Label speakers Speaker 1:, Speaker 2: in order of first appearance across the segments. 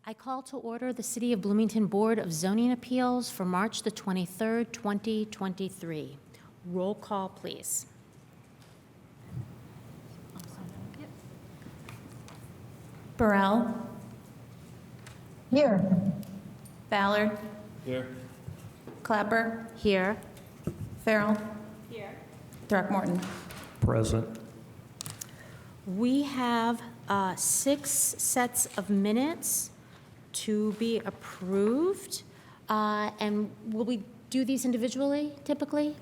Speaker 1: I call to order the City of Bloomington Board of Zoning Appeals for March the 23rd, 2023. Roll call, please.
Speaker 2: Burrell.
Speaker 3: Here.
Speaker 2: Ballard.
Speaker 4: Here.
Speaker 2: Clapper.
Speaker 1: Here.
Speaker 2: Farrell. Here. Throckmorton.
Speaker 4: Present.
Speaker 1: We have 6 sets of minutes to be approved. And will we do these individually, typically?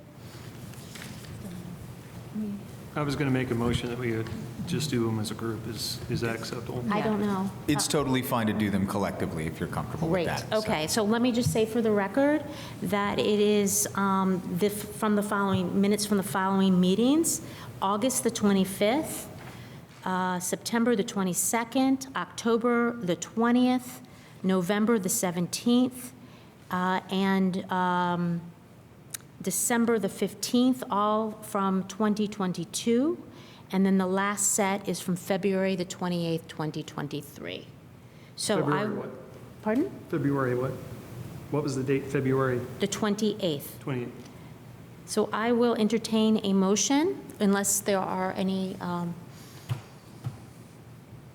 Speaker 4: I was going to make a motion that we would just do them as a group. Is that acceptable?
Speaker 1: I don't know.
Speaker 5: It's totally fine to do them collectively if you're comfortable with
Speaker 1: Great,
Speaker 5: that. so.
Speaker 1: okay, so let me just say for the record that it is from the following, minutes from the following meetings: August the 25th, September the 22nd, October the 20th, November the 17th, and December the 15th, all from 2022. And then the last set is from February the 28th, 2023. So
Speaker 4: February what?
Speaker 1: Pardon?
Speaker 4: February what? What was the date? February
Speaker 1: The 28th.
Speaker 4: 28th.
Speaker 1: So I will entertain a motion unless there are any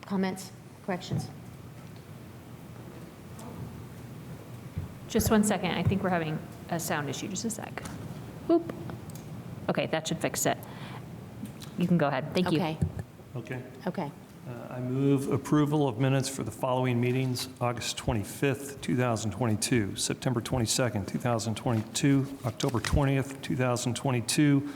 Speaker 1: comments, corrections.
Speaker 6: Just one second, I think we're having a sound issue, just a sec. Boop. Okay, that should fix it. You can go ahead, thank you.
Speaker 1: Okay,
Speaker 4: Okay.
Speaker 1: okay.
Speaker 4: I move approval of minutes for the following meetings: August 25th, 2022, September 22nd, 2022, October 20th, 2022,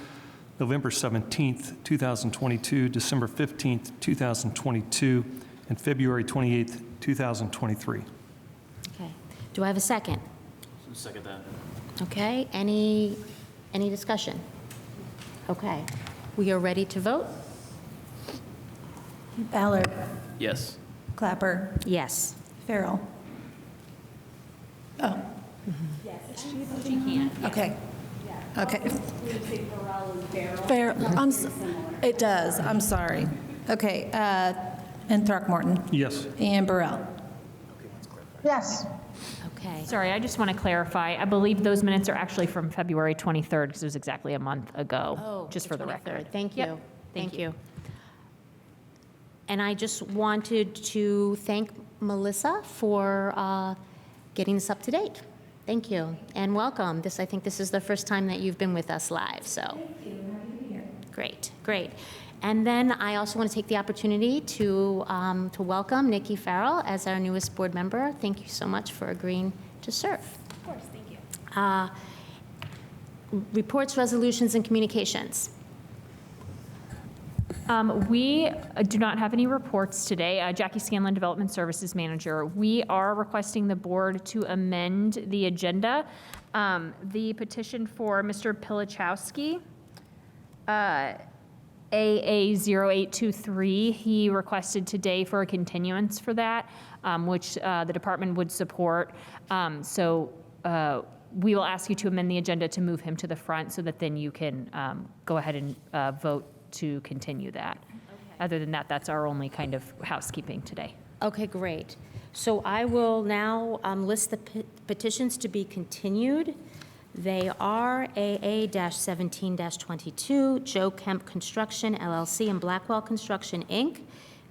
Speaker 4: November 17th, 2022, December 15th, 2022, and February 28th, 2023.
Speaker 1: Okay. Do I have a second?
Speaker 7: Second that.
Speaker 1: Okay, any discussion? Okay. We are ready to vote?
Speaker 2: Ballard.
Speaker 7: Yes.
Speaker 2: Clapper.
Speaker 1: Yes.
Speaker 2: Farrell. Oh.
Speaker 6: She can.
Speaker 2: Okay. Okay. Farrell. It does. I'm sorry. Okay. And Throckmorton.
Speaker 4: Yes.
Speaker 2: And Burrell.
Speaker 3: Yes.
Speaker 1: Okay.
Speaker 6: Sorry, I just want to clarify, I believe those minutes are actually from February 23rd, because it was exactly a month ago, just for the
Speaker 1: 23rd.
Speaker 6: record.
Speaker 1: Thank you.
Speaker 6: Yep,
Speaker 1: Thank you. And I just wanted to thank Melissa for getting us up to date. Thank you, and welcome. I think this is the first time that you've been with us live, so. Thank you. Happy to be here. Great, great. And then I also want to take the opportunity to welcome Nikki Farrell as our newest board member. Thank you so much for agreeing to serve.
Speaker 6: Of course, thank you.
Speaker 1: Reports, resolutions, and communications.
Speaker 6: We do not have any reports today. Jackie Scanlon, Development Services Manager. We are requesting the board to amend the agenda. The petition for Mr. Pilichowski, AA0823, he requested today for a continuance for that, which the department would support. So we will ask you to amend the agenda to move him to the front so that then you can go ahead and vote to continue that. Okay. Other than that, that's our only kind of housekeeping today.
Speaker 1: Okay, great. So I will now list the petitions to be continued. They are AA-17-22, Joe Kemp Construction, LLC, and Blackwell Construction, Inc.,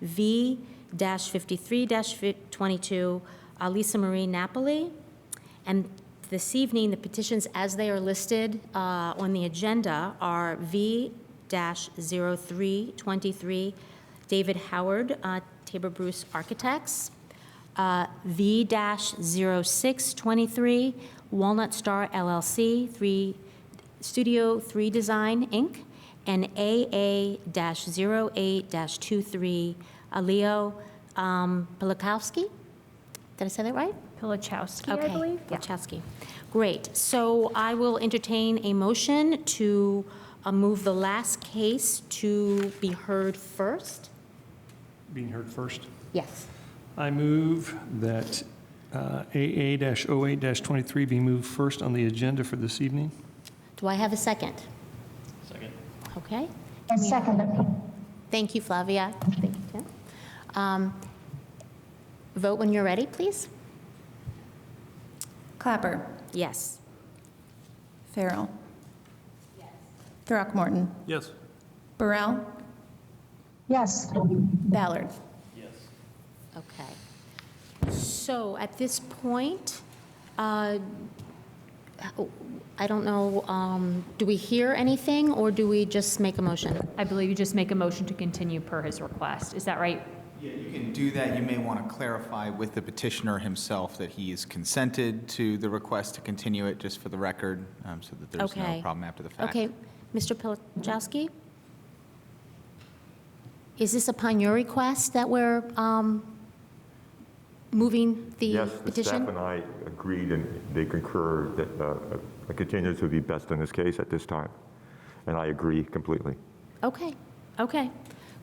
Speaker 1: V-53-22, Lisa Marie Napoli. And this evening, the petitions as they are listed on the agenda are V-0323, David Howard, Tabor Bruce Architects, V-0623, Walnut Star LLC, Studio 3 Design, Inc., and AA-08-23, Leo Pilichowski. Did I say that right?
Speaker 6: Pilichowski,
Speaker 1: Okay.
Speaker 6: I believe.
Speaker 1: Pilichowski. Great. So I will entertain a motion to move the last case to be heard first.
Speaker 4: Being heard first.
Speaker 1: Yes.
Speaker 4: I move that AA-08-23 be moved first on the agenda for this evening.
Speaker 1: Do I have a second?
Speaker 7: Second.
Speaker 1: Okay.
Speaker 3: I second it.
Speaker 1: Thank you, Flavia. Thank you, Tim. Vote when you're ready, please.
Speaker 2: Clapper.
Speaker 1: Yes.
Speaker 2: Farrell. Throckmorton.
Speaker 7: Yes.
Speaker 2: Burrell.
Speaker 3: Yes.
Speaker 2: Ballard.
Speaker 7: Yes.
Speaker 1: Okay. So at this point, I don't know, do we hear anything or do we just make a motion?
Speaker 6: I believe you just make a motion to continue per his request. Is that right?
Speaker 5: Yeah, you can do that. You may want to clarify with the petitioner himself that he is consented to the request to continue it, just for the record, so that there's no
Speaker 1: Okay.
Speaker 5: problem after the fact.
Speaker 1: Okay, Mr. Pilachowski? Is this upon your request that we're moving the
Speaker 8: Yes, the
Speaker 1: petition?
Speaker 8: staff and I agreed, and they concur that a continuance would be best in this case at this time. And I agree completely.
Speaker 1: Okay, okay,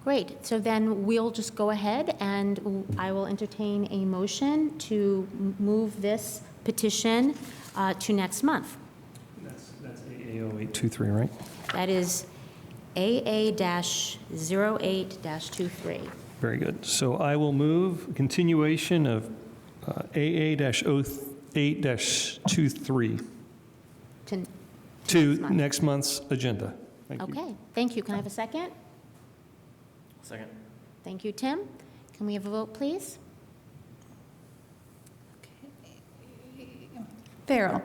Speaker 1: great. So then we'll just go ahead and I will entertain a motion to move this petition to next month.
Speaker 4: That's AA0823, right?
Speaker 1: That is AA-08-23.
Speaker 4: Very good. So I will move continuation of AA-08-23
Speaker 1: To-
Speaker 4: to
Speaker 1: month.
Speaker 4: next month's agenda. Thank you.
Speaker 1: Okay, thank you. Can I have a second?
Speaker 7: Second.
Speaker 1: Thank you, Tim. Can we have a vote, please?
Speaker 2: Farrell.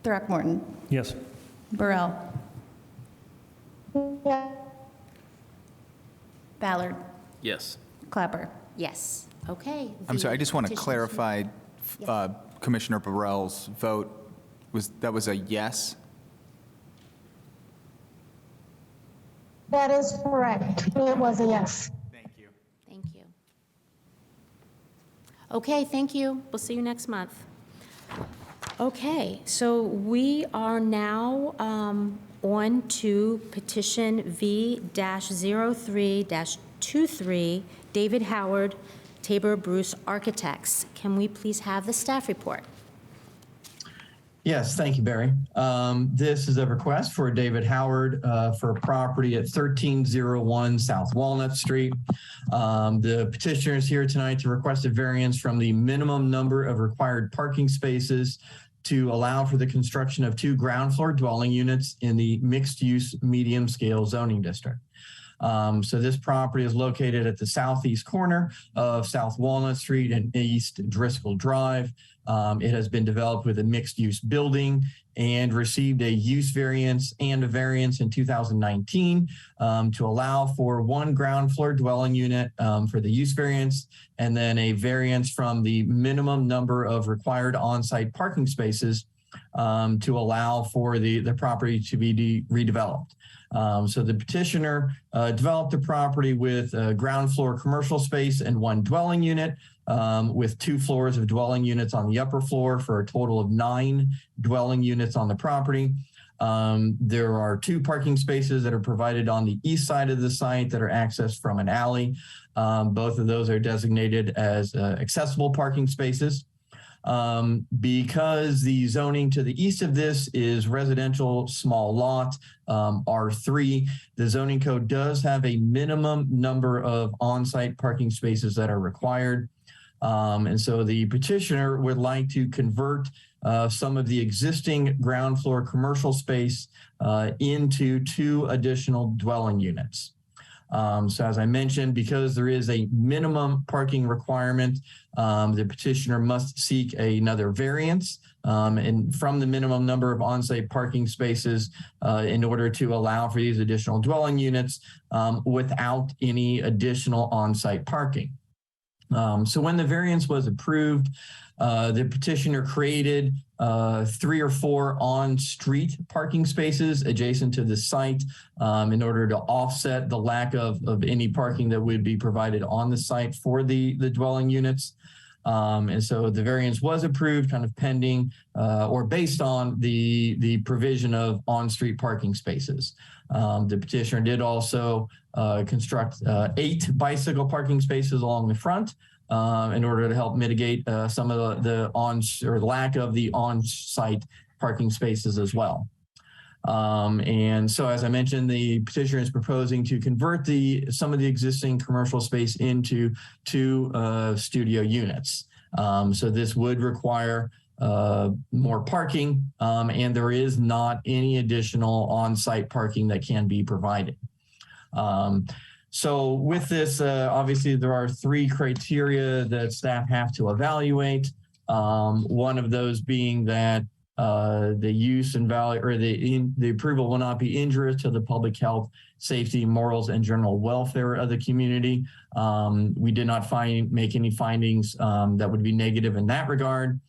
Speaker 2: Throckmorton.
Speaker 4: Yes.
Speaker 2: Burrell.
Speaker 3: Yeah.
Speaker 2: Ballard.
Speaker 7: Yes.
Speaker 2: Clapper.
Speaker 1: Yes. Okay.
Speaker 5: I'm
Speaker 1: the
Speaker 5: sorry, I just want to
Speaker 1: petition is-
Speaker 5: clarify
Speaker 1: Yes.
Speaker 5: Commissioner Burrell's vote. That was a yes?
Speaker 3: That is correct. It was a yes.
Speaker 5: Thank you.
Speaker 1: Thank you. Okay, thank you. We'll see you next month. Okay, so we are now on to petition V-03-23, David Howard, Tabor Bruce Architects. Can we please have the staff report?
Speaker 9: Yes, thank you, Barry. This is a request for David Howard for a property at 1301 South Walnut Street. The petitioner is here tonight to request a variance from the minimum number of required parking spaces to allow for the construction of 2 ground floor dwelling units in the mixed-use medium-scale zoning district. So this property is located at the southeast corner of South Walnut Street and East Driscoll Drive. It has been developed with a mixed-use building and received a use variance and a variance in 2019 to allow for 1 ground floor dwelling unit for the use variance, and then a variance from the minimum number of required on-site parking spaces to allow for the property to be redeveloped. So the petitioner developed the property with a ground floor commercial space and 1 dwelling unit with 2 floors of dwelling units on the upper floor for a total of 9 dwelling units on the property. There are 2 parking spaces that are provided on the east side of the site that are accessed from an alley. Both of those are designated as accessible parking spaces. Because the zoning to the east of this is residential small lot, R3, the zoning code does have a minimum number of on-site parking spaces that are required. And so the petitioner would like to convert some of the existing ground floor commercial space into 2 additional dwelling units. So as I mentioned, because there is a minimum parking requirement, the petitioner must seek another variance and from the minimum number of on-site parking spaces in order to allow for these additional dwelling units without any additional on-site parking. So when the variance was approved, the petitioner created 3 or 4 on-street parking spaces adjacent to the site in order to offset the lack of any parking that would be provided on the site for the dwelling units. And so the variance was approved kind of pending or based on the provision of on-street parking spaces. The petitioner did also construct 8 bicycle parking spaces along the front in order to help mitigate some of the lack of the on-site parking spaces as well. And so, as I mentioned, the petitioner is proposing to convert some of the existing commercial space into two studio units. So this would require more parking, and there is not any additional on-site parking that can be provided. So with this, obviously there are three criteria that staff have to evaluate. One of those being that the use and value, or the approval will not be injurious to the public health, safety, morals, and general welfare of the community. We did not make any findings that would be negative in that regard.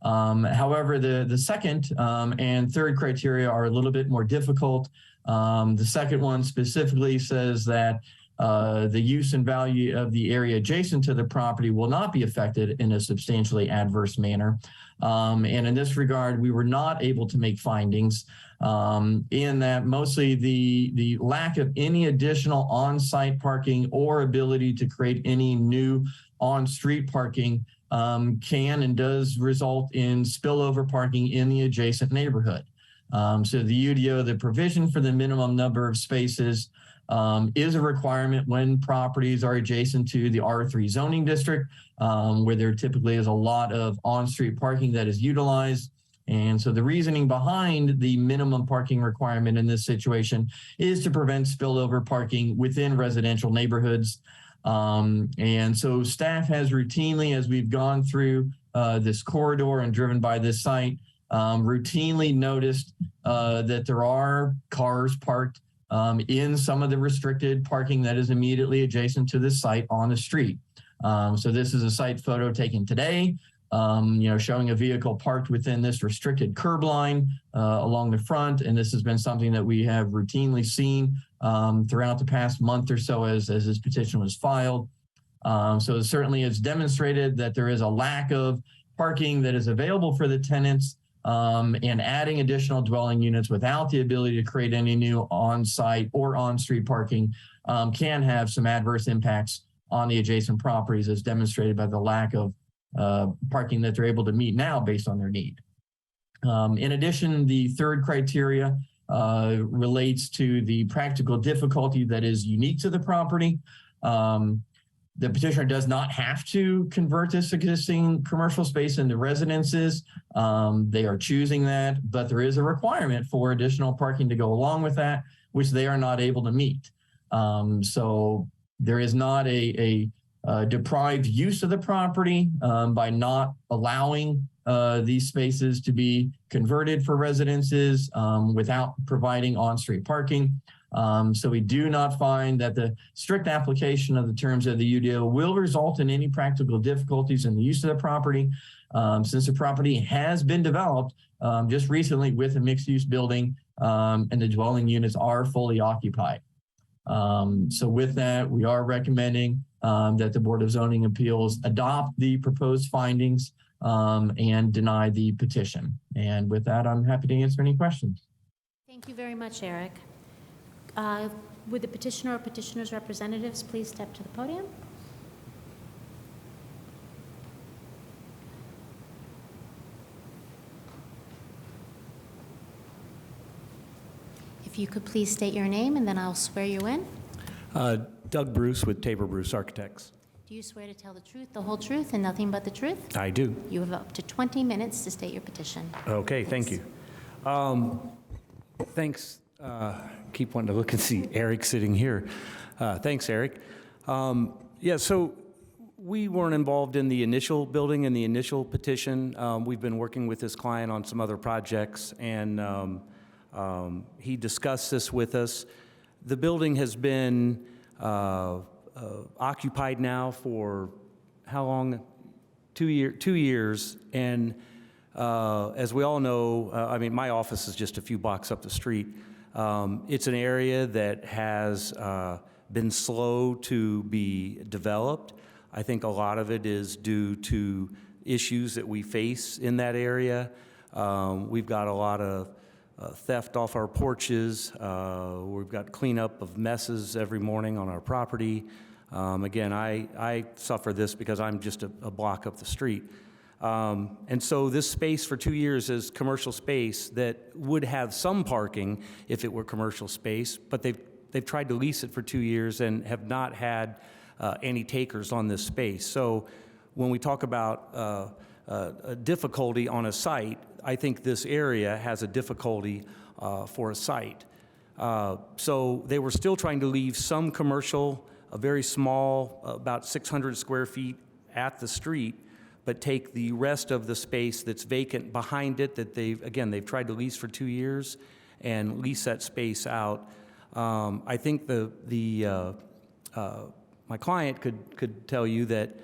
Speaker 9: However, the second and third criteria are a little bit more difficult. The second one specifically says that the use and value of the area adjacent to the property will not be affected in a substantially adverse manner. And in this regard, we were not able to make findings in that mostly the lack of any additional on-site parking or ability to create any new on-street parking can and does result in spillover parking in the adjacent neighborhood. So the UDO, the provision for the minimum number of spaces is a requirement when properties are adjacent to the R3 zoning district, where there typically is a lot of on-street parking that is utilized. And so the reasoning behind the minimum parking requirement in this situation is to prevent spillover parking within residential neighborhoods. And so staff has routinely, as we've gone through this corridor and driven by this site, routinely noticed that there are cars parked in some of the restricted parking that is immediately adjacent to this site on the street. So this is a site photo taken today, showing a vehicle parked within this restricted curb line along the front. And this has been something that we have routinely seen throughout the past month or so as this petition was filed. So certainly it's demonstrated that there is a lack of parking that is available for the tenants, and adding additional dwelling units without the ability to create any new on-site or on-street parking can have some adverse impacts on the adjacent properties, as demonstrated by the lack of parking that they're able to meet now based on their need. In addition, the third criteria relates to the practical difficulty that is unique to the property. The petitioner does not have to convert this existing commercial space into residences. They are choosing that, but there is a requirement for additional parking to go along with that, which they are not able to meet. So there is not a deprived use of the property by not allowing these spaces to be converted for residences without providing on-street parking. So we do not find that the strict application of the terms of the UDO will result in any practical difficulties in the use of the property, since the property has been developed just recently with a mixed-use building, and the dwelling units are fully occupied. So with that, we are recommending that the Board of Zoning Appeals adopt the proposed findings and deny the petition. And with that, I'm happy to answer any questions.
Speaker 1: Thank you very much, Eric. Would the petitioner or petitioner's representatives please step to the podium? If you could please state your name, and then I'll swear you in.
Speaker 10: Doug Bruce with Tabor Bruce Architects.
Speaker 1: Do you swear to tell the truth, the whole truth, and nothing but the truth?
Speaker 10: I do.
Speaker 1: You have up to 20 minutes to state your petition.
Speaker 10: Okay, thank you. Thanks. Keep wanting to look and see Eric sitting here. Thanks, Eric. Yeah, so we weren't involved in the initial building and the initial petition. We've been working with this client on some other projects, and he discussed this with us. The building has been occupied now for how long? 2 years, and as we all know, I mean, my office is just a few blocks up the street. It's an area that has been slow to be developed. I think a lot of it is due to issues that we face in that area. We've got a lot of theft off our porches. We've got cleanup of messes every morning on our property. Again, I suffer this because I'm just a block up the street. And so this space for 2 years is commercial space that would have some parking if it were commercial space, but they've tried to lease it for 2 years and have not had any takers on this space. So when we talk about a difficulty on a site, I think this area has a difficulty for a site. So they were still trying to leave some commercial, a very small, about 600 square feet at the street, but take the rest of the space that's vacant behind it that they've tried to lease for 2 years and lease that space out. I think my client could tell you that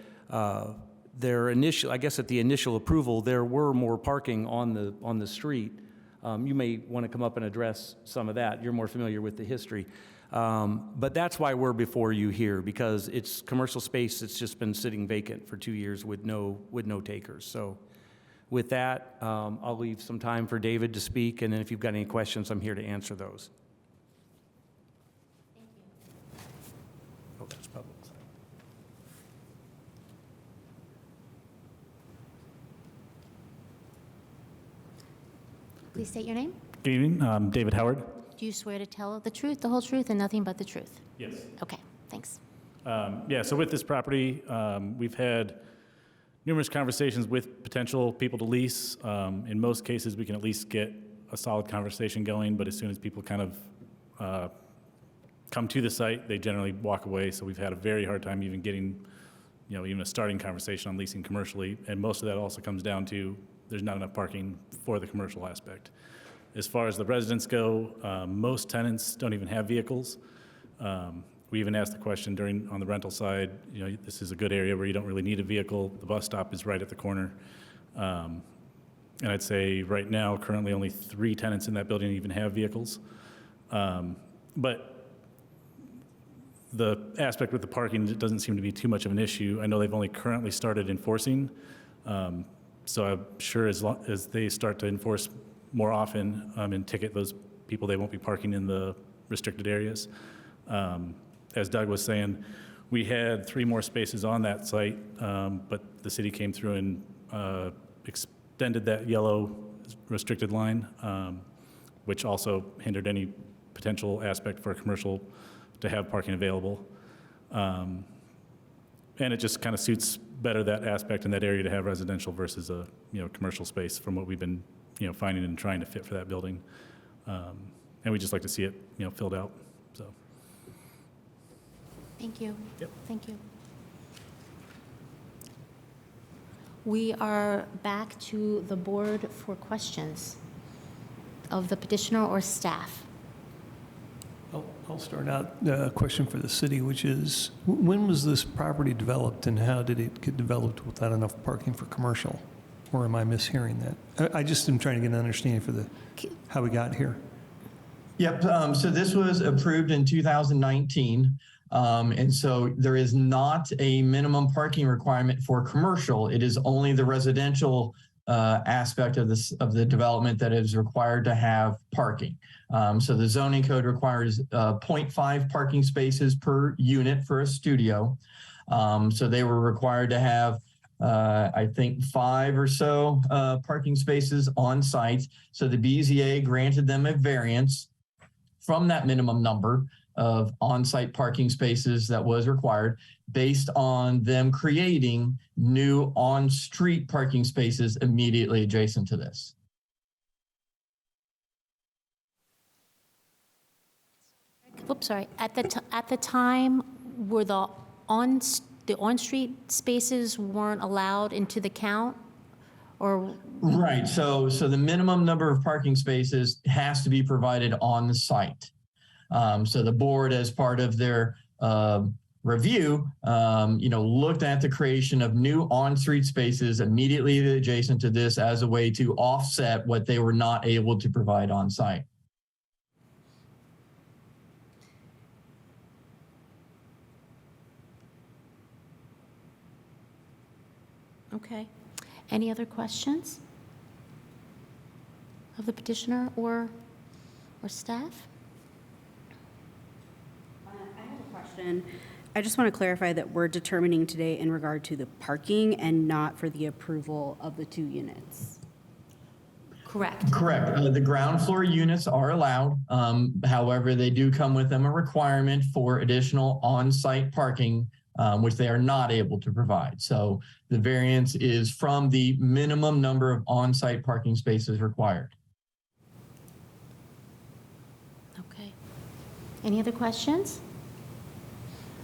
Speaker 10: their initial, I guess at the initial approval, there were more parking on the street. You may want to come up and address some of that. You're more familiar with the history. But that's why we're before you here, because it's commercial space that's just been sitting vacant for 2 years with no takers. So with that, I'll leave some time for David to speak, and then if you've got any questions, I'm here to answer those.
Speaker 1: Thank you.
Speaker 10: Oh, that's public.
Speaker 1: Please state your name.
Speaker 11: Good evening. I'm David Howard.
Speaker 1: Do you swear to tell the truth, the whole truth, and nothing but the truth?
Speaker 11: Yes.
Speaker 1: Okay, thanks.
Speaker 11: So with this property, we've had numerous conversations with potential people to lease. In most cases, we can at least get a solid conversation going, but as soon as people kind of come to the site, they generally walk away. So we've had a very hard time even getting, even a starting conversation on leasing commercially. And most of that also comes down to there's not enough parking for the commercial aspect. As far as the residents go, most tenants don't even have vehicles. We even asked the question on the rental side, this is a good area where you don't really need a vehicle. The bus stop is right at the corner. And I'd say right now, currently only 3 tenants in that building even have vehicles. But the aspect with the parking doesn't seem to be too much of an issue. I know they've only currently started enforcing. So I'm sure as they start to enforce more often and ticket those people, they won't be parking in the restricted areas. As Doug was saying, we had 3 more spaces on that site, but the city came through and extended that yellow restricted line, which also hindered any potential aspect for a commercial to have parking available. And it just kind of suits better that aspect in that area to have residential versus a commercial space from what we've been finding and trying to fit for that building. And we just like to see it filled out. So.
Speaker 1: Thank you.
Speaker 11: Yep.
Speaker 1: Thank you. We are back to the board for questions of the petitioner or staff.
Speaker 4: I'll start out a question for the city, which is, when was this property developed and how did it get developed without enough parking for commercial? Or am I mishearing that? I just am trying to get an understanding for how we got here.
Speaker 9: Yep. So this was approved in 2019. And so there is not a minimum parking requirement for commercial. It is only the residential aspect of the development that is required to have parking. So the zoning code requires 0.5 parking spaces per unit for a studio. So they were required to have I think 5 or so parking spaces on site. So the BZA granted them a variance from that minimum number of on-site parking spaces that was required based on them creating new on-street parking spaces immediately adjacent to this.
Speaker 1: Oops, sorry. At the time, were the on-street spaces weren't allowed into the count, or?
Speaker 9: Right. So the minimum number of parking spaces has to be provided on the site. So the board, as part of their review, looked at the creation of new on-street spaces immediately adjacent to this as a way to offset what they were not able to provide on site.
Speaker 1: Okay. Any other questions of the petitioner or staff?
Speaker 12: I have a question. I just want to clarify that we're determining today in regard to the parking and not for the approval of the 2 units.
Speaker 1: Correct.
Speaker 9: Correct. The ground floor units are allowed. However, they do come with them a requirement for additional on-site parking, which they are not able to provide. So the variance is from the minimum number of on-site parking spaces required.
Speaker 1: Okay. Any other questions?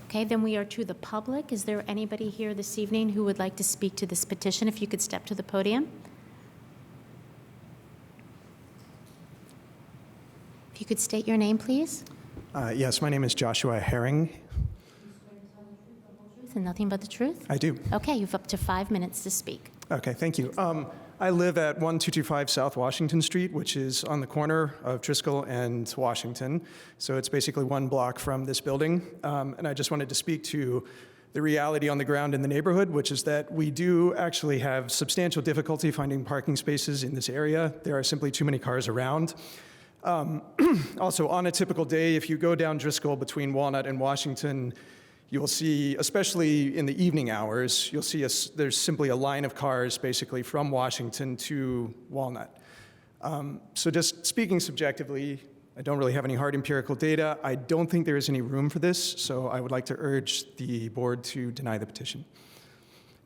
Speaker 1: Okay, then we are to the public. Is there anybody here this evening who would like to speak to this petition? If you could step to the podium. If you could state your name, please.
Speaker 13: Yes, my name is Joshua Herring.
Speaker 1: And nothing but the truth?
Speaker 13: I do.
Speaker 1: Okay, you've up to 5 minutes to speak.
Speaker 13: Okay, thank you. I live at 1225 South Washington Street, which is on the corner of Driscoll and Washington. So it's basically 1 block from this building. And I just wanted to speak to the reality on the ground in the neighborhood, which is that we do actually have substantial difficulty finding parking spaces in this area. There are simply too many cars around. Also, on a typical day, if you go down Driscoll between Walnut and Washington, you will see, especially in the evening hours, you'll see there's simply a line of cars basically from Washington to Walnut. So just speaking subjectively, I don't really have any hard empirical data. I don't think there is any room for this, so I would like to urge the board to deny the petition.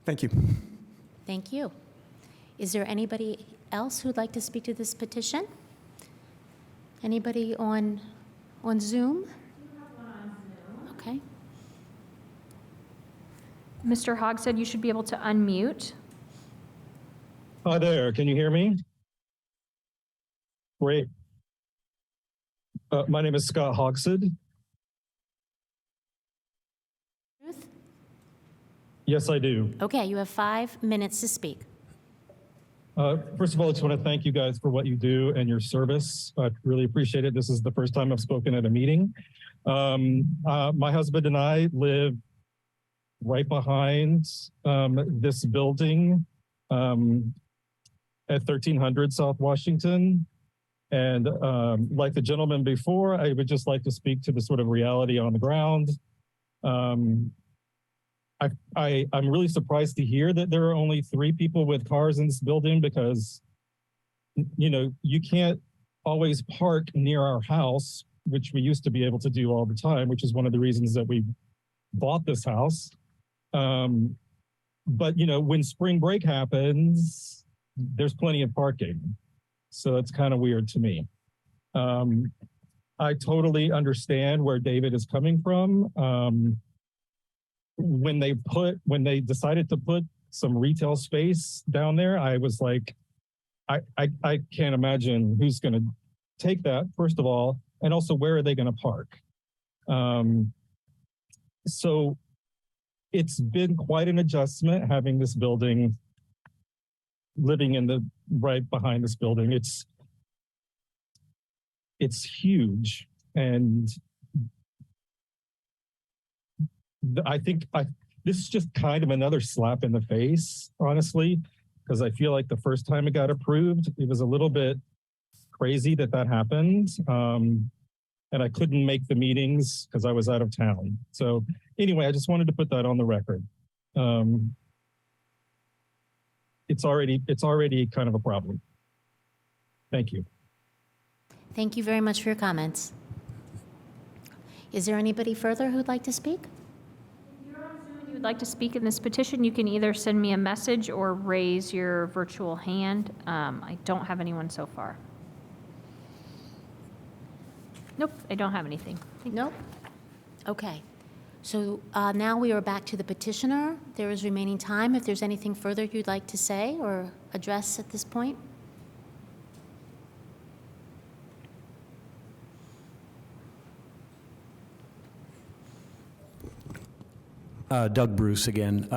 Speaker 13: Thank you.
Speaker 1: Thank you. Is there anybody else who'd like to speak to this petition? Anybody on Zoom? Okay.
Speaker 6: Mr. Hogshead, you should be able to unmute.
Speaker 14: Hi there, can you hear me? Great. My name is Scott Hogshead.
Speaker 1: Ruth?
Speaker 14: Yes, I do.
Speaker 1: Okay, you have 5 minutes to speak.
Speaker 14: First of all, I just want to thank you guys for what you do and your service. I really appreciate it. This is the first time I've spoken at a meeting. My husband and I live right behind this building at 1300 South Washington. And like the gentleman before, I would just like to speak to the sort of reality on the ground. I'm really surprised to hear that there are only 3 people with cars in this building because, you know, you can't always park near our house, which we used to be able to do all the time, which is one of the reasons that we bought this house. But, you know, when spring break happens, there's plenty of parking. So it's kind of weird to me. I totally understand where David is coming from. When they decided to put some retail space down there, I was like, I can't imagine who's going to take that, first of all, and also where are they going to park? So it's been quite an adjustment having this building, living in the right behind this building. It's huge, and I think this is just kind of another slap in the face, honestly, because I feel like the first time it got approved, it was a little bit crazy that happened. And I couldn't make the meetings because I was out of town. So anyway, I just wanted to put that on the record. It's already kind of a problem. Thank you.
Speaker 1: Thank you very much for your comments. Is there anybody further who'd like to speak?
Speaker 6: If you would like to speak in this petition, you can either send me a message or raise your virtual hand. I don't have anyone so far. Nope, I don't have anything.
Speaker 1: Nope. Okay. So now we are back to the petitioner. There is remaining time. If there's anything further you'd like to say or address at this point.
Speaker 10: Doug Bruce again.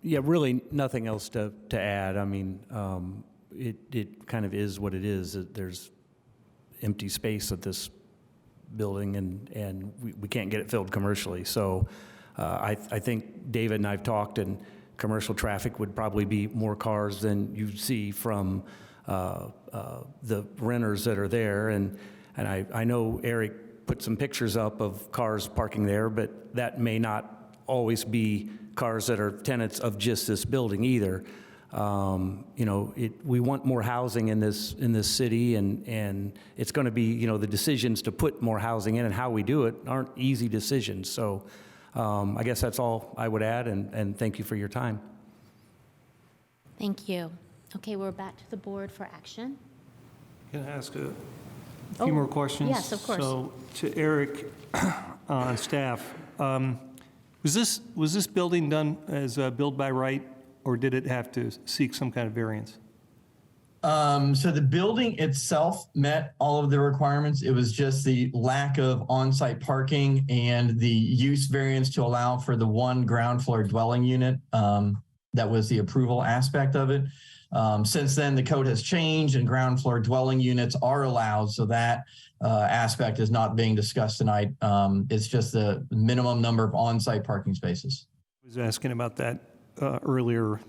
Speaker 10: Yeah, really nothing else to add. I mean, it kind of is what it is. There's empty space at this building, and we can't get it filled commercially. So I think David and I've talked, and commercial traffic would probably be more cars than you see from the renters that are there. And I know Eric put some pictures up of cars parking there, but that may not always be cars that are tenants of just this building either. We want more housing in this city, and it's going to be, the decisions to put more housing in and how we do it aren't easy decisions. So I guess that's all I would add, and thank you for your time.
Speaker 1: Thank you. Okay, we're back to the board for action.
Speaker 4: Can I ask a few more questions?
Speaker 1: Yes, of course.
Speaker 4: So to Eric on staff, was this building done as a build by right, or did it have to seek some kind of variance?
Speaker 9: So the building itself met all of the requirements. It was just the lack of on-site parking and the use variance to allow for the one ground floor dwelling unit. That was the approval aspect of it. Since then, the code has changed and ground floor dwelling units are allowed. So that aspect is not being discussed tonight. It's just the minimum number of on-site parking spaces.
Speaker 4: I was asking about that earlier.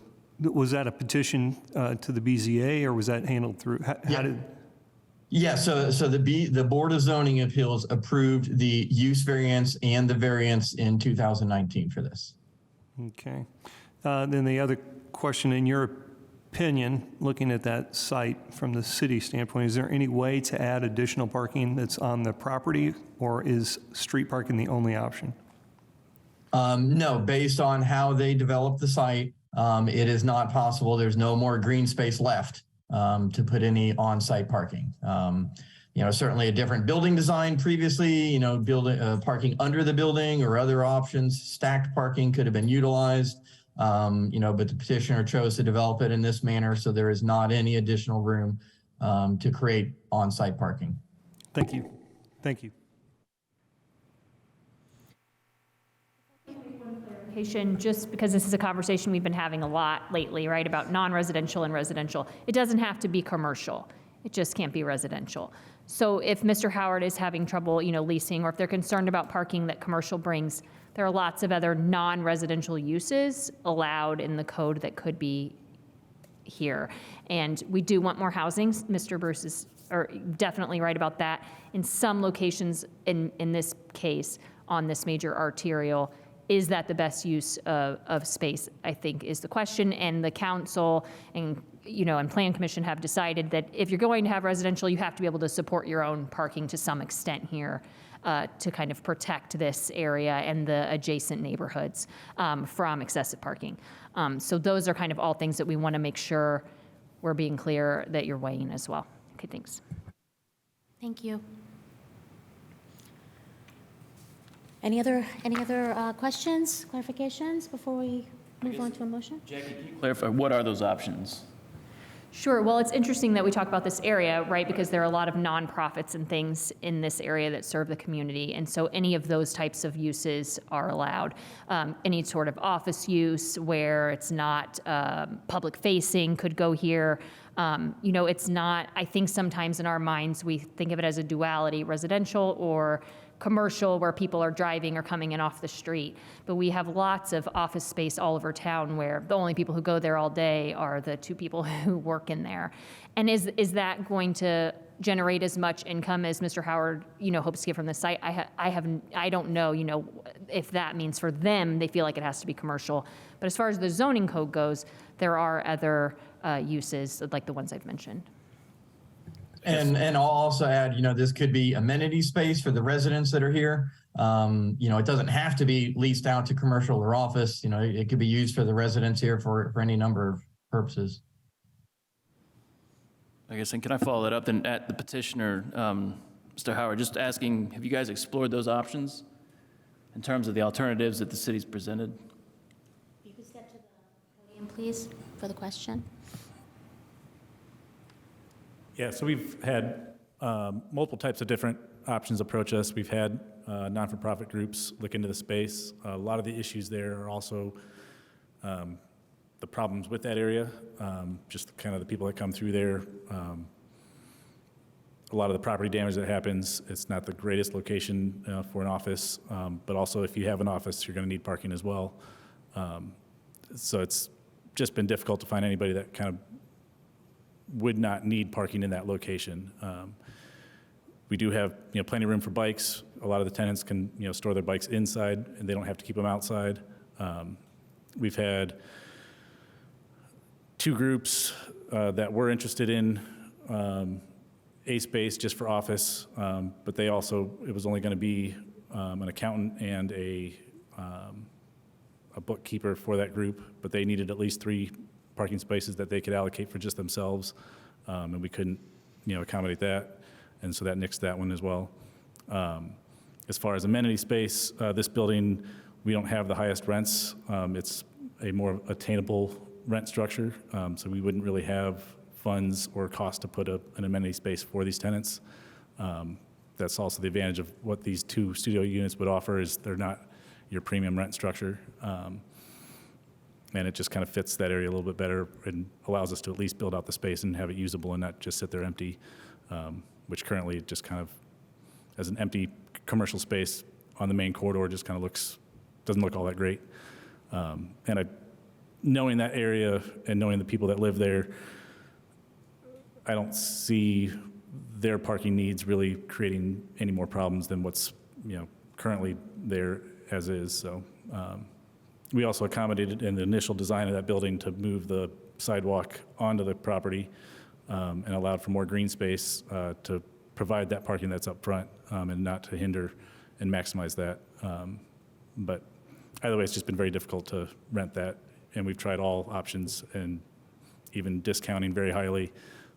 Speaker 4: Was that a petition to the BZA, or was that handled through? How did?
Speaker 9: Yeah, so the Board of Zoning Appeals approved the use variance and the variance in 2019 for this.
Speaker 4: Okay. Then the other question, in your opinion, looking at that site from the city standpoint, is there any way to add additional parking that's on the property, or is street parking the only option?
Speaker 9: No, based on how they developed the site, it is not possible. There's no more green space left to put any on-site parking. Certainly a different building design previously, parking under the building or other options, stacked parking could have been utilized. But the petitioner chose to develop it in this manner, so there is not any additional room to create on-site parking.
Speaker 4: Thank you. Thank you.
Speaker 6: Just because this is a conversation we've been having a lot lately, right, about non-residential and residential. It doesn't have to be commercial. It just can't be residential. So if Mr. Howard is having trouble, leasing, or if they're concerned about parking that commercial brings, there are lots of other non-residential uses allowed in the code that could be here. And we do want more housing. Mr. Bruce is definitely right about that. In some locations, in this case, on this major arterial, is that the best use of space, I think, is the question. And the council and Plan Commission have decided that if you're going to have residential, you have to be able to support your own parking to some extent here to kind of protect this area and the adjacent neighborhoods from excessive parking. So those are kind of all things that we want to make sure we're being clear that you're weighing as well. Okay, thanks.
Speaker 1: Thank you. Any other questions, clarifications before we move on to a motion?
Speaker 7: Jackie, can you clarify, what are those options?
Speaker 6: Sure. Well, it's interesting that we talk about this area, right, because there are a lot of nonprofits and things in this area that serve the community. And so any of those types of uses are allowed. Any sort of office use where it's not public facing could go here. It's not, I think sometimes in our minds, we think of it as a duality, residential or commercial, where people are driving or coming in off the street. But we have lots of office space all over town where the only people who go there all day are the two people who work in there. And is that going to generate as much income as Mr. Howard, hopes to get from the site? I don't know, if that means for them, they feel like it has to be commercial. But as far as the zoning code goes, there are other uses like the ones I've mentioned.
Speaker 9: And I'll also add, this could be amenity space for the residents that are here. It doesn't have to be leased out to commercial or office. It could be used for the residents here for any number of purposes.
Speaker 7: I guess, and can I follow that up then at the petitioner, Mr. Howard, just asking, have you guys explored those options in terms of the alternatives that the city's presented?
Speaker 1: You could step to the podium, please, for the question.
Speaker 11: Yeah, so we've had multiple types of different options approach us. We've had non-for-profit groups look into the space. A lot of the issues there are also the problems with that area, just kind of the people that come through there. A lot of the property damage that happens, it's not the greatest location for an office, but also if you have an office, you're going to need parking as well. So it's just been difficult to find anybody that kind of would not need parking in that location. We do have, plenty of room for bikes. A lot of the tenants can, store their bikes inside, and they don't have to keep them outside. We've had 2 groups that were interested in a space just for office, but it was only going to be an accountant and a bookkeeper for that group, but they needed at least 3 parking spaces that they could allocate for just themselves, and we couldn't, accommodate that, and so that nixed that one as well. As far as amenity space, this building, we don't have the highest rents. It's a more attainable rent structure, so we wouldn't really have funds or cost to put an amenity space for these tenants. That's also the advantage of what these 2 studio units would offer is they're not your premium rent structure. And it just kind of fits that area a little bit better and allows us to at least build out the space and have it usable and not just sit there empty, which currently just kind of, as an empty commercial space on the main corridor, just kind of doesn't look all that great. Knowing that area and knowing the people that live there, I don't see their parking needs really creating any more problems than what's currently there as is. So we also accommodated in the initial design of that building to move the sidewalk onto the property and allowed for more green space to provide that parking that's up front and not to hinder and maximize that. But either way, it's just been very difficult to rent that, and we've tried all options, and even discounting very highly.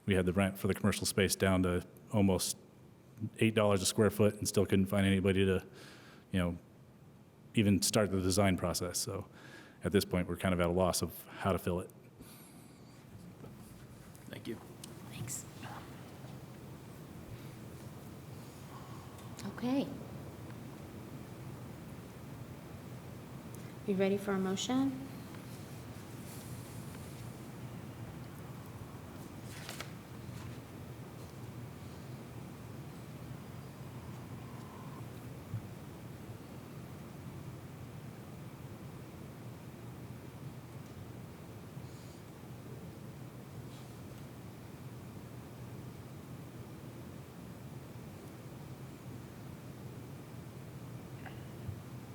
Speaker 11: We had the rent for the commercial space down to almost $8 a square foot and still couldn't find anybody to, even start the design process. So at this point, we're kind of at a loss of how to fill it.
Speaker 7: Thank you.
Speaker 1: Thanks. Okay. You ready for a motion?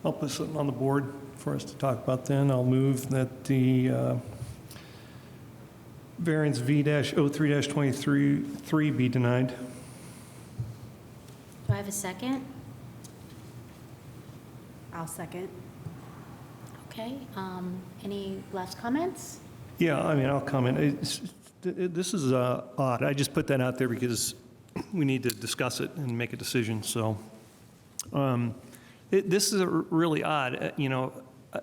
Speaker 4: I'll put something on the board for us to talk about then. I'll move that the variance V-03-23 be denied.
Speaker 1: Do I have a second?
Speaker 12: I'll second.
Speaker 1: Okay, any last comments?
Speaker 4: Yeah, I'll comment. This is odd. I just put that out there because we need to discuss it and make a decision, so. This is really odd.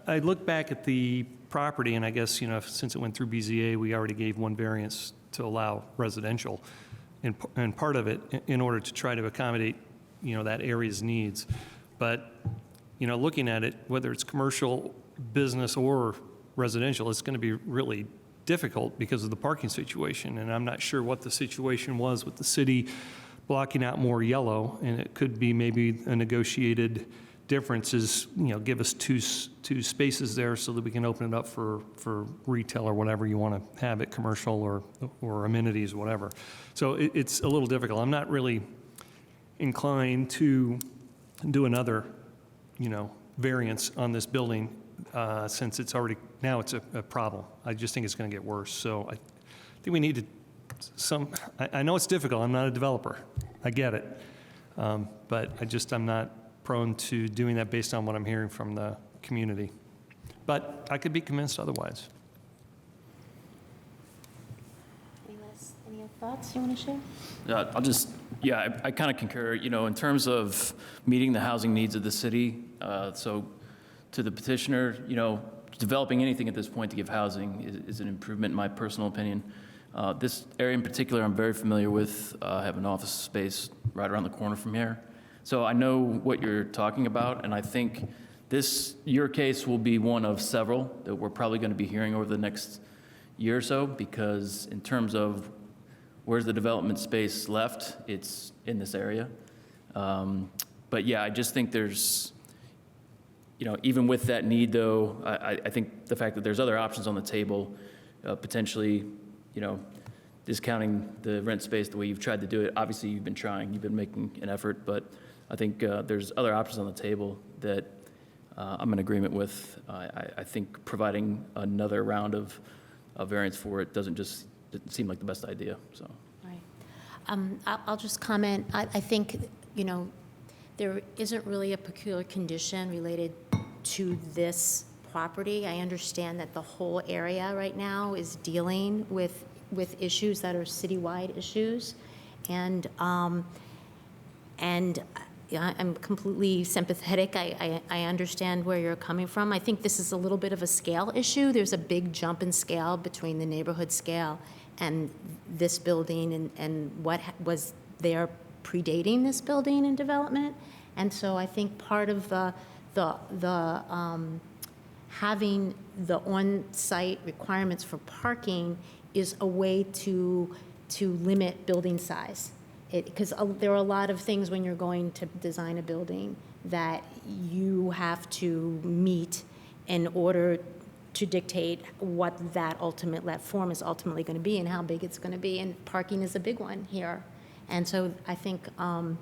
Speaker 4: I look back at the property, and I guess, since it went through BZA, we already gave 1 variance to allow residential, and part of it in order to try to accommodate, that area's needs. But, looking at it, whether it's commercial, business, or residential, it's going to be really difficult because of the parking situation, and I'm not sure what the situation was with the city blocking out more yellow, and it could be maybe a negotiated difference is, give us two spaces there so that we can open it up for retail or whatever you want to have it, commercial or amenities, whatever. So it's a little difficult. I'm not really inclined to do another, variance on this building since it's already, now it's a problem. I just think it's going to get worse. So I think we need to, I know it's difficult. I'm not a developer. I get it. But I'm not prone to doing that based on what I'm hearing from the community. But I could be convinced otherwise.
Speaker 1: Any thoughts you want to share?
Speaker 7: I kind of concur, in terms of meeting the housing needs of the city. So to the petitioner, developing anything at this point to give housing is an improvement in my personal opinion. This area in particular, I'm very familiar with. I have an office space right around the corner from here. So I know what you're talking about, and I think your case will be one of several that we're probably going to be hearing over the next year or so, because in terms of where's the development space left, it's in this area. But yeah, I just think there's, even with that need though, I think the fact that there's other options on the table, potentially, discounting the rent space the way you've tried to do it. Obviously, you've been trying, you've been making an effort, but I think there's other options on the table that I'm in agreement with. I think providing another round of variance for it didn't seem like the best idea, so.
Speaker 1: Right. I'll just comment. I think, there isn't really a peculiar condition related to this property. I understand that the whole area right now is dealing with issues that are citywide issues. And I'm completely sympathetic. I understand where you're coming from. I think this is a little bit of a scale issue. There's a big jump in scale between the neighborhood scale and this building and what was there predating this building and development. And so I think part of having the on-site requirements for parking is a way to limit building size. Because there are a lot of things when you're going to design a building that you have to meet in order to dictate what that form is ultimately going to be and how big it's going to be. And parking is a big one here. And so I think, I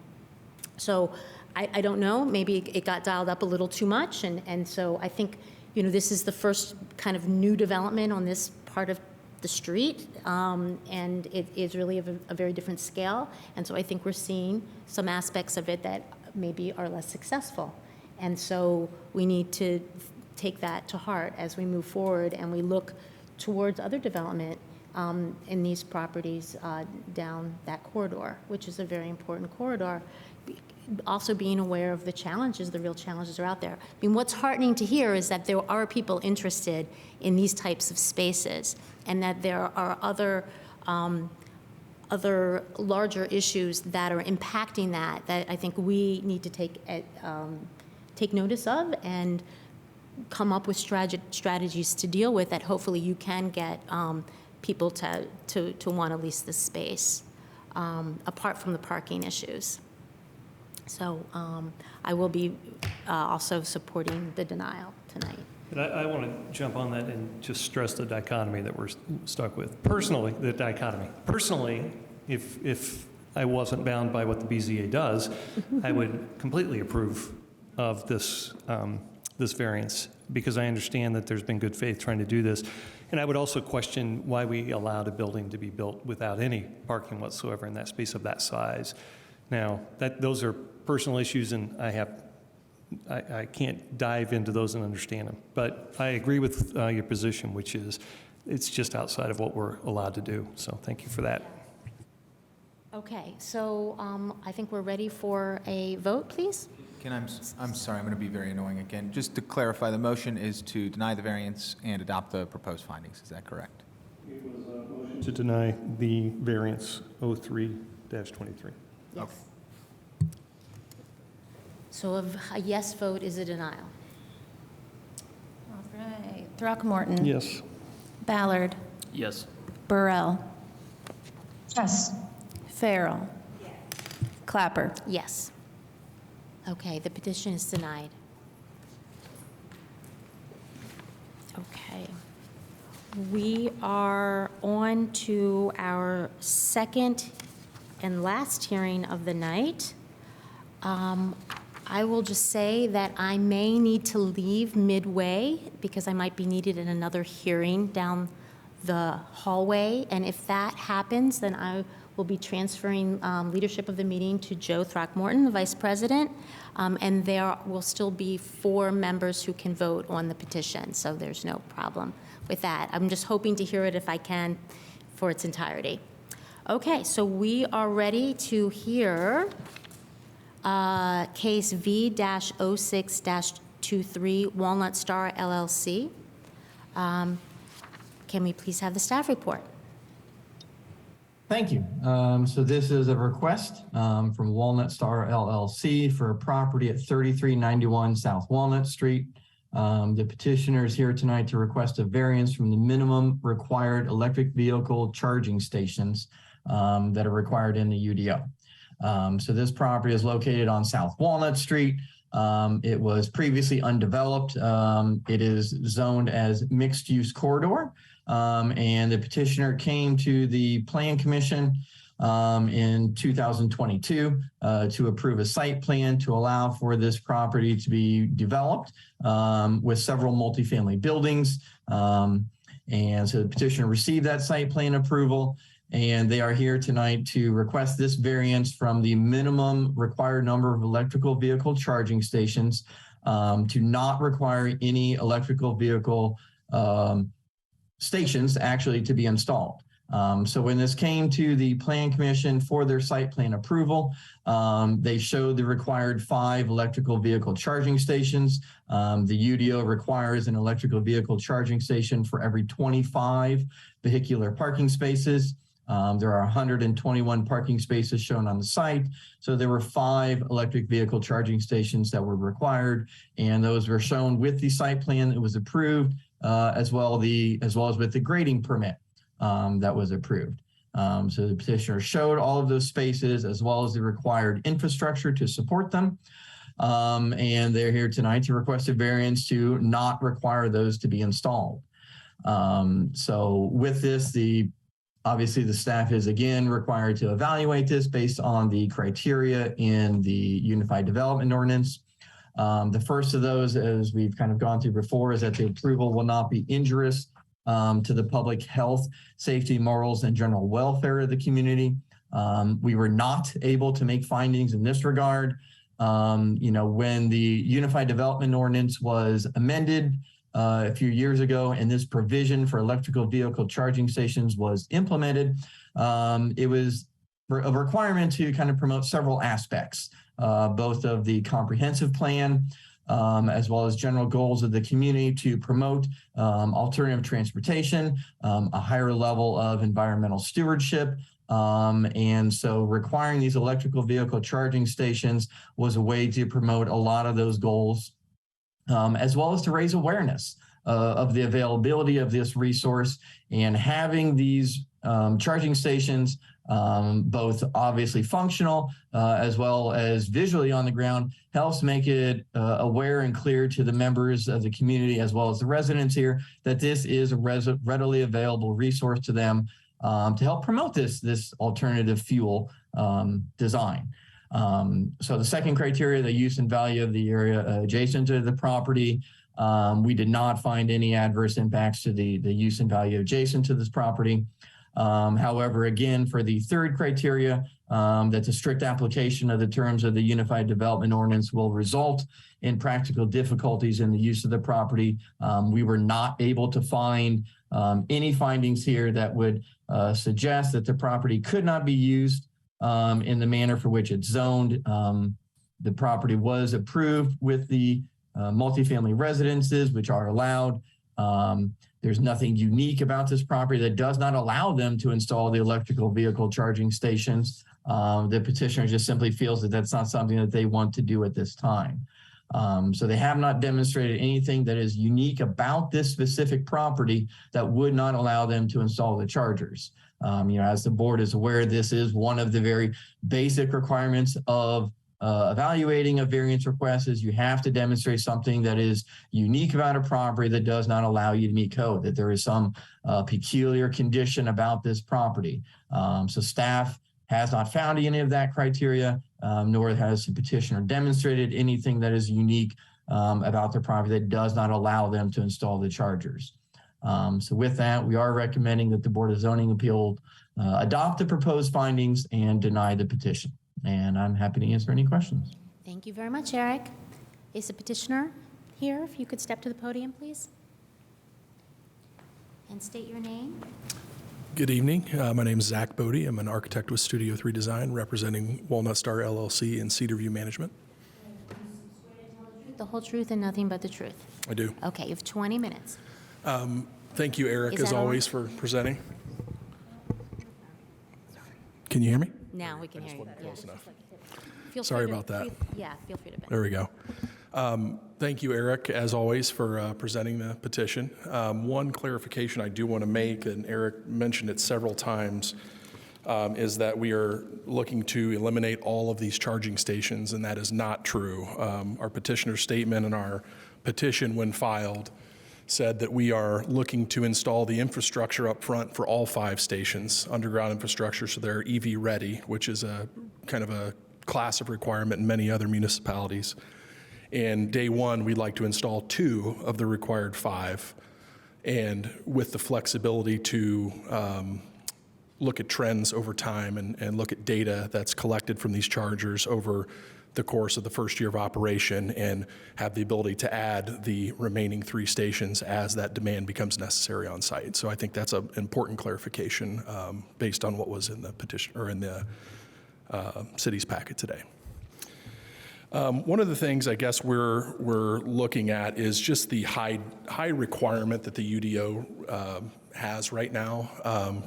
Speaker 1: don't know, maybe it got dialed up a little too much. And so I think, this is the first kind of new development on this part of the street, and it is really of a very different scale. And so I think we're seeing some aspects of it that maybe are less successful. And so we need to take that to heart as we move forward and we look towards other development in these properties down that corridor, which is a very important corridor. Also being aware of the challenges, the real challenges are out there. I mean, what's heartening to hear is that there are people interested in these types of spaces and that there are other larger issues that are impacting that I think we need to take notice of and come up with strategies to deal with that hopefully you can get people to want to lease this space, apart from the parking issues. So I will be also supporting the denial tonight.
Speaker 4: And I want to jump on that and just stress the dichotomy that we're stuck with. Personally, the dichotomy. Personally, if I wasn't bound by what the BZA does, I would completely approve of this this variance because I understand that there's been good faith trying to do this. And I would also question why we allowed a building to be built without any parking whatsoever in that space of that size. Now, those are personal issues, and I can't dive into those and understand them. But I agree with your position, which is it's just outside of what we're allowed to do. So thank you for that.
Speaker 1: Okay, so I think we're ready for a vote, please.
Speaker 5: I'm sorry, I'm going to be very annoying again. Just to clarify, the motion is to deny the variance and adopt the proposed findings. Is that correct?
Speaker 4: It was a motion to deny the variance 03-23.
Speaker 1: Yes.
Speaker 5: Okay.
Speaker 1: So a yes vote is a denial.
Speaker 2: All right. Throckmorton.
Speaker 4: Yes.
Speaker 2: Ballard.
Speaker 7: Yes.
Speaker 2: Burrell.
Speaker 3: Yes.
Speaker 2: Farrell. Clapper.
Speaker 1: Yes. Okay, the petition is denied. Okay. We are on to our second and last hearing of the night. I will just say that I may need to leave midway because I might be needed in another hearing down the hallway. And if that happens, then I will be transferring leadership of the meeting to Joe Throckmorton, the vice president. And there will still be 4 members who can vote on the petition. So there's no problem with that. I'm just hoping to hear it if I can for its entirety. Okay, so we are ready to hear case V-06-23 Walnut Star LLC. Can we please have the staff report?
Speaker 9: Thank you. So this is a request from Walnut Star LLC for a property at 3391 South Walnut Street. The petitioner is here tonight to request a variance from the minimum required electric vehicle charging stations that are required in the UDO. So this property is located on South Walnut Street. It was previously undeveloped. It is zoned as mixed-use corridor. And the petitioner came to the Plan Commission in 2022 to approve a site plan to allow for this property to be developed with several multifamily buildings. And so the petitioner received that site plan approval, and they are here tonight to request this variance from the minimum required number of electrical vehicle charging stations to not require any electrical vehicle stations actually to be installed. So when this came to the Plan Commission for their site plan approval, they showed the required 5 electrical vehicle charging stations. The UDO requires an electrical vehicle charging station for every 25 vehicular parking spaces. There are 121 parking spaces shown on the site. So there were 5 electric vehicle charging stations that were required, and those were shown with the site plan that was approved, as well as with the grading permit that was approved. So the petitioner showed all of those spaces as well as the required infrastructure to support them. And they're here tonight to request a variance to not require those to be installed. So with this, obviously the staff is again required to evaluate this based on the criteria in the Unified Development Ordinance. The first of those, as we've kind of gone through before, is that the approval will not be injurious to the public health, safety, morals, and general welfare of the community. We were not able to make findings in this regard. When the Unified Development Ordinance was amended a few years ago, and this provision for electrical vehicle charging stations was implemented, it was a requirement to kind of promote several aspects, both of the comprehensive plan, as well as general goals of the community to promote alternative transportation, a higher level of environmental stewardship. And so requiring these electrical vehicle charging stations was a way to promote a lot of those goals, as well as to raise awareness of the availability of this resource. And having these charging stations, both obviously functional as well as visually on the ground, helps make it aware and clear to the members of the community as well as the residents here that this is a readily available resource to them to help promote this alternative fuel design. So the second criteria, the use and value of the area adjacent to the property. We did not find any adverse impacts to the use and value adjacent to this property. However, again, for the third criteria, that the strict application of the terms of the Unified Development Ordinance will result in practical difficulties in the use of the property. We were not able to find any findings here that would suggest that the property could not be used in the manner for which it's zoned. The property was approved with the multifamily residences, which are allowed. There's nothing unique about this property that does not allow them to install the electrical vehicle charging stations. The petitioner just simply feels that that's not something that they want to do at this time. So they have not demonstrated anything that is unique about this specific property that would not allow them to install the chargers. As the board is aware, this is one of the very basic requirements of evaluating a variance request is you have to demonstrate something that is unique about a property that does not allow you to meet code, that there is some peculiar condition about this property. So staff has not found any of that criteria, nor has the petitioner demonstrated anything that is unique about the property that does not allow them to install the chargers. So with that, we are recommending that the Board of Zoning Appeal adopt the proposed findings and deny the petition. And I'm happy to answer any questions.
Speaker 1: Thank you very much, Eric. Is the petitioner here? If you could step to the podium, please. And state your name.
Speaker 15: Good evening. My name is Zach Bodie. I'm an architect with Studio 3 Design, representing Walnut Star LLC and Cedar View Management.
Speaker 1: The whole truth and nothing but the truth.
Speaker 15: I do.
Speaker 1: Okay, you have 20 minutes.
Speaker 15: Thank you, Eric,
Speaker 1: Is
Speaker 15: as
Speaker 1: that all
Speaker 15: always, for presenting. Can you hear me?
Speaker 1: Now we can hear you.
Speaker 15: Close enough.
Speaker 1: Feel
Speaker 15: Sorry
Speaker 1: free to-
Speaker 15: about that.
Speaker 1: Feel free to bend.
Speaker 15: There we go. Thank you, Eric, as always, for presenting the petition. One clarification I do want to make, and Eric mentioned it several times, is that we are looking to eliminate all of these charging stations, and that is not true. Our petitioner's statement and our petition, when filed, said that we are looking to install the infrastructure up front for all 5 stations, underground infrastructure, so they're EV ready, which is a kind of a class of requirement in many other municipalities. And day one, we'd like to install 2 of the required 5, and with the flexibility to look at trends over time and look at data that's collected from these chargers over the course of the first year of operation, and have the ability to add the remaining 3 stations as that demand becomes necessary on site. So I think that's an important clarification based on what was in the petition or in the city's packet today. One of the things I guess we're looking at is just the high requirement that the UDO has right now.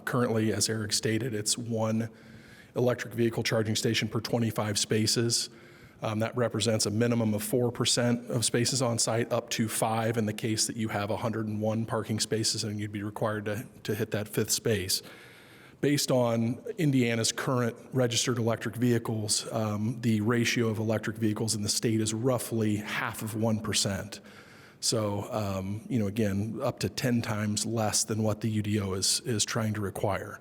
Speaker 15: Currently, as Eric stated, it's 1 electric vehicle charging station per 25 spaces. That represents a minimum of 4% of spaces on site, up to 5 in the case that you have 101 parking spaces and you'd be required to hit that 5th space. Based on Indiana's current registered electric vehicles, the ratio of electric vehicles in the state is roughly half of 1%. So, again, up to 10 times less than what the UDO is trying to require.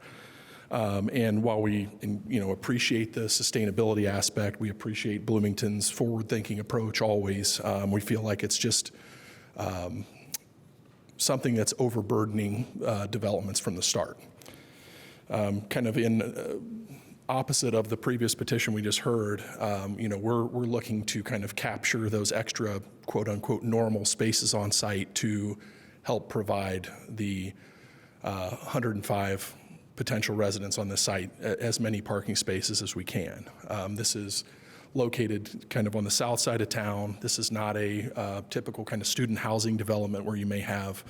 Speaker 15: And while we, appreciate the sustainability aspect, we appreciate Bloomington's forward-thinking approach always. We feel like it's just something that's overburdening developments from the start. Kind of in opposite of the previous petition we just heard, we're looking to kind of capture those extra quote-unquote normal spaces on site to help provide the 105 potential residents on the site as many parking spaces as we can. This is located kind of on the south side of town. This is not a typical kind of student housing development where you may have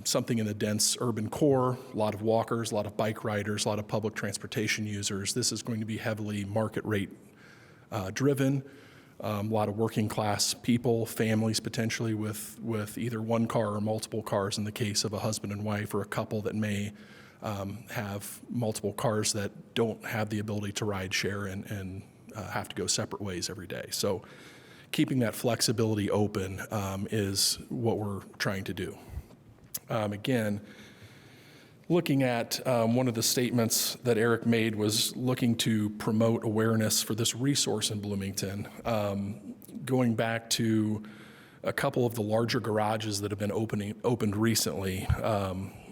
Speaker 15: something in the dense urban core, a lot of walkers, a lot of bike riders, a lot of public transportation users. This is going to be heavily market rate driven. A lot of working class people, families potentially with either 1 car or multiple cars in the case of a husband and wife, or a couple that may have multiple cars that don't have the ability to ride share and have to go separate ways every day. So keeping that flexibility open is what we're trying to do. Again, looking at one of the statements that Eric made was looking to promote awareness for this resource in Bloomington. Going back to a couple of the larger garages that have been opened recently.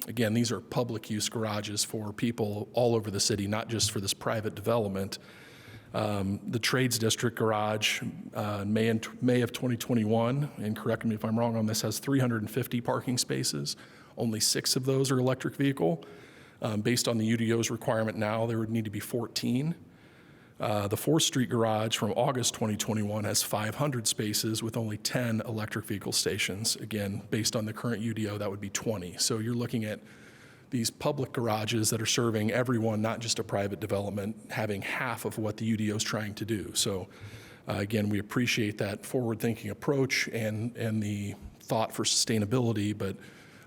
Speaker 15: Again, these are public use garages for people all over the city, not just for this private development. The Trades District garage in May of 2021, and correct me if I'm wrong on this, has 350 parking spaces. Only 6 of those are electric vehicle. Based on the UDO's requirement now, there would need to be 14. The 4th Street garage from August 2021 has 500 spaces with only 10 electric vehicle stations. Again, based on the current UDO, that would be 20. So you're looking at these public garages that are serving everyone, not just a private development, having half of what the UDO is trying to do. So again, we appreciate that forward-thinking approach and the thought for sustainability, but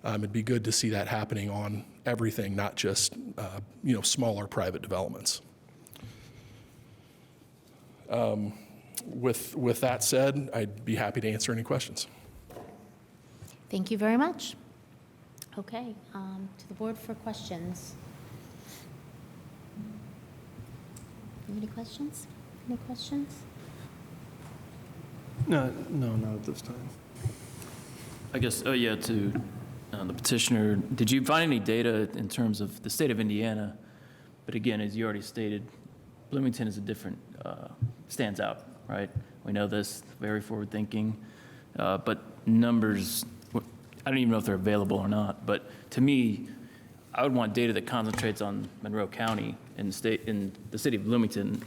Speaker 15: it'd be good to see that happening on everything, not just smaller private developments. With that said, I'd be happy to answer any questions.
Speaker 1: Thank you very much. Okay, to the board for questions. Any questions? Any questions?
Speaker 4: No, not at this time.
Speaker 7: I guess, to the petitioner, did you find any data in terms of the state of Indiana? But again, as you already stated, Bloomington is a different, stands out, right? We know this, very forward-thinking, but numbers, I don't even know if they're available or not, but to me, I would want data that concentrates on Monroe County in the city of Bloomington,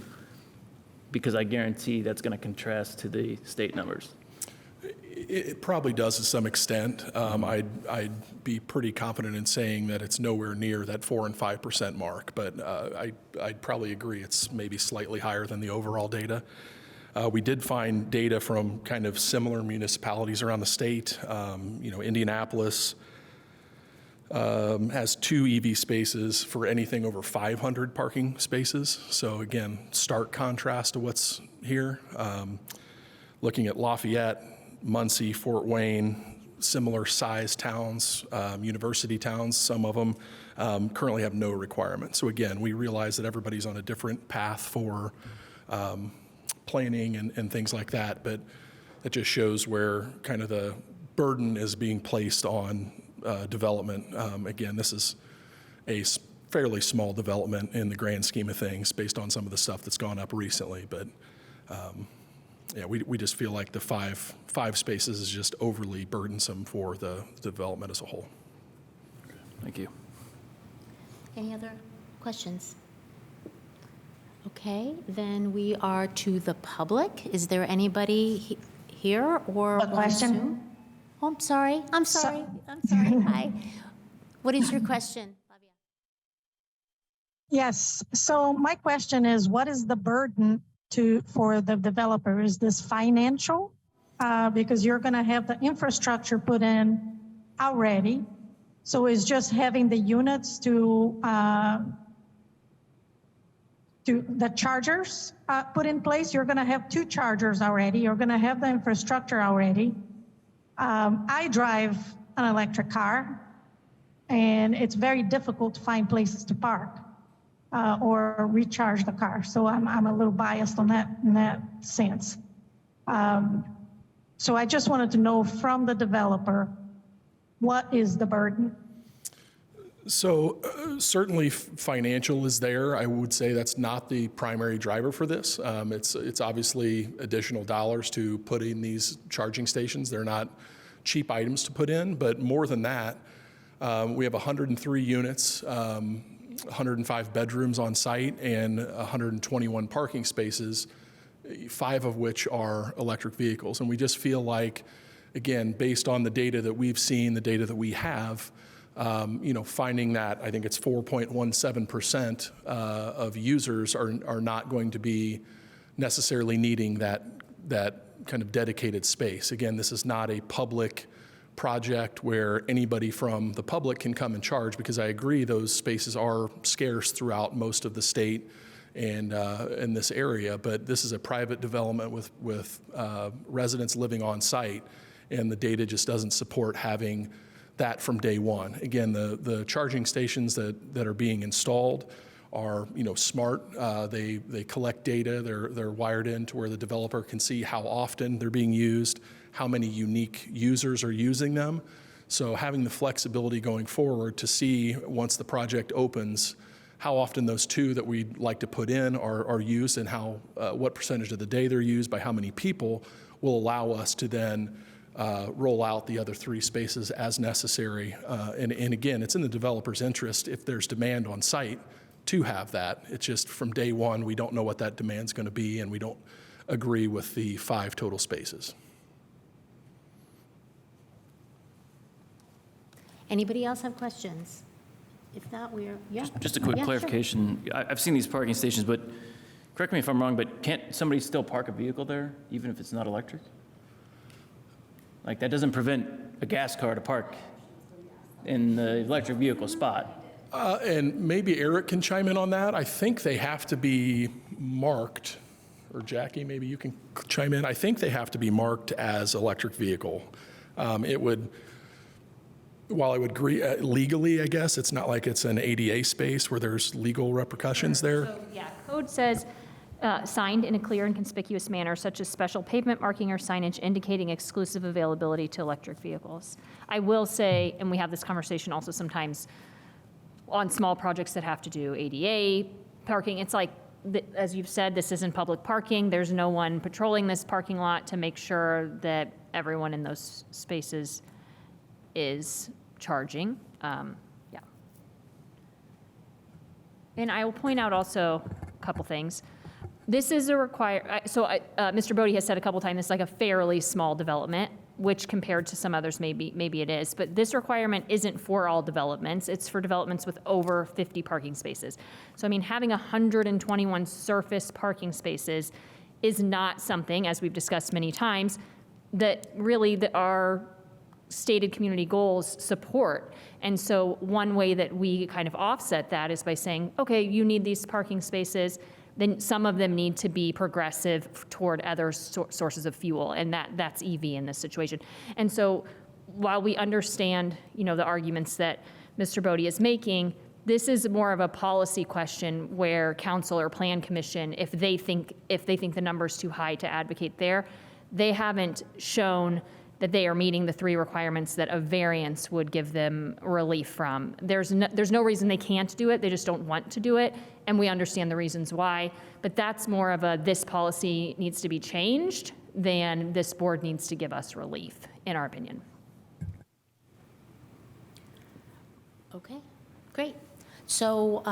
Speaker 7: because I guarantee that's going to contrast to the state numbers.
Speaker 15: It probably does to some extent. I'd be pretty confident in saying that it's nowhere near that 4 and 5% mark, but I'd probably agree it's maybe slightly higher than the overall data. We did find data from kind of similar municipalities around the state. Indianapolis has 2 EV spaces for anything over 500 parking spaces. So again, stark contrast to what's here. Looking at Lafayette, Muncie, Fort Wayne, similar size towns, university towns, some of them currently have no requirements. So again, we realize that everybody's on a different path for planning and things like that, but it just shows where kind of the burden is being placed on development. Again, this is a fairly small development in the grand scheme of things based on some of the stuff that's gone up recently, but yeah, we just feel like the five spaces is just overly burdensome for the development as a whole.
Speaker 7: Thank you.
Speaker 1: Any other questions? Okay, then we are to the public. Is there anybody here or
Speaker 3: A question?
Speaker 1: on Zoom? Oh, I'm sorry. I'm sorry. Hi. What is your question, Flavia?
Speaker 3: Yes. So my question is, what is the burden for the developer? Is this financial? Because you're going to have the infrastructure put in already. So it's just having the units to the chargers put in place. You're going to have 2 chargers already. You're going to have the infrastructure already. I drive an electric car, and it's very difficult to find places to park or recharge the car. So I'm a little biased on that in that sense. So I just wanted to know from the developer, what is the burden?
Speaker 15: So certainly financial is there. I would say that's not the primary driver for this. It's obviously additional dollars to put in these charging stations. They're not cheap items to put in, but more than that, we have 103 units, 105 bedrooms on site, and 121 parking spaces, 5 of which are electric vehicles. And we just feel like, again, based on the data that we've seen, the data that we have, finding that, I think it's 4.17% of users are not going to be necessarily needing that kind of dedicated space. Again, this is not a public project where anybody from the public can come and charge, because I agree those spaces are scarce throughout most of the state and in this area, but this is a private development with residents living on site, and the data just doesn't support having that from day one. Again, the charging stations that are being installed are smart. They collect data. They're wired in to where the developer can see how often they're being used, how many unique users are using them. So having the flexibility going forward to see once the project opens how often those 2 that we'd like to put in are used, and how what percentage of the day they're used by how many people will allow us to then roll out the other 3 spaces as necessary. And again, it's in the developer's interest, if there's demand on site, to have that. It's just from day one, we don't know what that demand's going to be, and we don't agree with the 5 total spaces.
Speaker 1: Anybody else have questions? If not, yeah.
Speaker 7: Just a quick
Speaker 1: Yeah,
Speaker 7: clarification. I've seen these parking stations, but correct me if I'm wrong, but can't somebody still park a vehicle there, even if it's not electric? Like, that doesn't prevent a gas car to park in the electric vehicle spot.
Speaker 15: And maybe Eric can chime in on that. I think they have to be marked, or Jackie, maybe you can chime in. I think they have to be marked as electric vehicle. While I would agree legally, I guess, it's not like it's an ADA space where there's legal repercussions there.
Speaker 6: So, yeah, code says signed in a clear and conspicuous manner, such as special pavement marking or signage indicating exclusive availability to electric vehicles. I will say, and we have this conversation also sometimes on small projects that have to do ADA parking, it's like, as you've said, this isn't public parking. There's no one patrolling this parking lot to make sure that everyone in those spaces is charging. Yeah. And I will point out also a couple things. This is a Mr. Bodie has said a couple times, it's like a fairly small development, which compared to some others, maybe it is. But this requirement isn't for all developments. It's for developments with over 50 parking spaces. So, I mean, having 121 surface parking spaces is not something, as we've discussed many times, that really are stated community goals support. And so one way that we kind of offset that is by saying, okay, you need these parking spaces, then some of them need to be progressive toward other sources of fuel, and that's EV in this situation. And so while we understand, the arguments that Mr. Bodie is making, this is more of a policy question where council or plan commission, if they think the number's too high to advocate there, they haven't shown that they are meeting the 3 requirements that a variance would give them relief from. There's no reason they can't do it, they just don't want to do it, and we understand the reasons why, but that's more of a this policy needs to be changed than this board needs to give us relief, in our opinion.
Speaker 1: Okay, great. So